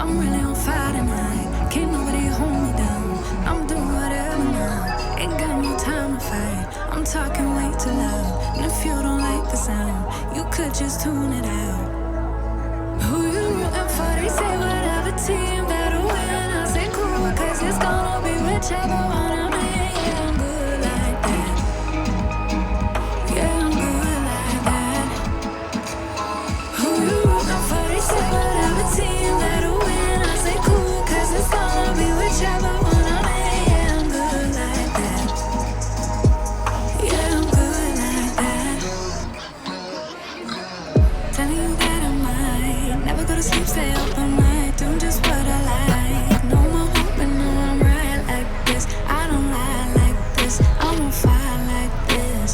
I'm really on fire tonight. Can't nobody hold me down. I'm doing whatever now. Ain't got no time to fight. I'm talking way too loud. And if you don't like the sound, you could just tune it out. Who you rooting for? They say whatever team better win. I say cool, cause it's gonna be whichever one I'm in. Yeah, I'm good like that. Yeah, I'm good like that. Who you rooting for? They say whatever team better win. I say cool, cause it's gonna be whichever one I'm in. Yeah, I'm good like that. Yeah, I'm good like that. Telling you that I might never go to sleep, stay up all night, doing just what I like. No more hoping, no, I'm right like this. I don't lie like this. I'm on fire like this.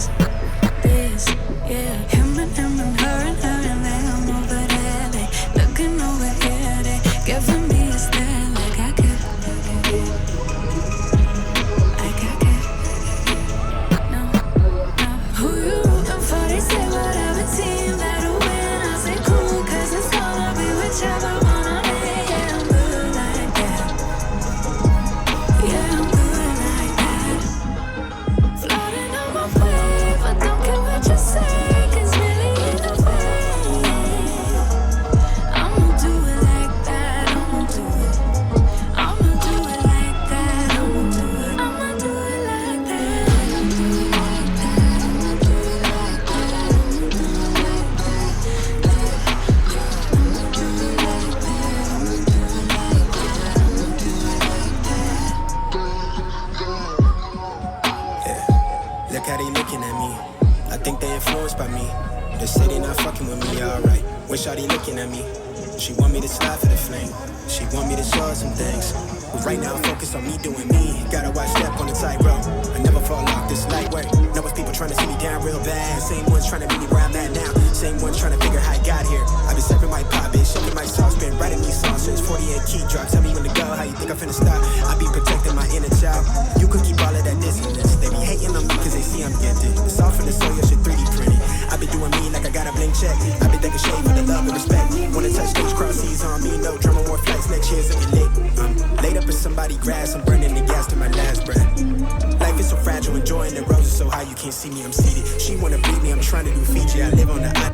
This, yeah. Him and her and they don't know over there. They looking over here, they giving me a stare like I care. Like I care. No, no. Who you rooting for? They say whatever team better win. I say cool, cause it's gonna be whichever one I'm in. Yeah, I'm good like that. Yeah, I'm good like that. Floating on my wave, I don't care what you say, cause really either way, I'ma do it like that. I'ma do it. I'ma do it like that. I'ma do it. I'ma do it like that. I'ma do it like that. I'ma do it like that. I'ma do it like that. I'ma do it like that. I'ma do it like that. I'ma do it like that. Yeah, look how they looking at me. I think they influenced by me. They say they not fucking with me, alright. Wish how they looking at me. She want me to slide for the flame. She want me to show her some things. But right now, focus on me doing me. Gotta watch step on the tightrope. I never fall off this light work. Know it's people trying to see me down real bad. Same ones trying to meet me where I'm at now. Same ones trying to figure how I got here. I've been sipping my pop, bitch, shaking my sauce, been writing these songs since 48 key drop. Tell me when to go, how you think I'm finna stop? I be protecting my inner child. You could keep all of that dissonance. They be hating on me cause they see I'm gifted. It's all for the soul, your shit 3D printed. I been doing me like I got a blank check. I been thinking shade for the love and respect. Wanna touch those cross seas on me, no drama, more flights next year's if you lit. Laid up in somebody's grass, I'm burning the gas to my last breath. Life is so fragile, enjoying the roses so high you can't see me, I'm seated. She wanna beat me, I'm trying to do Fiji, I live on the island.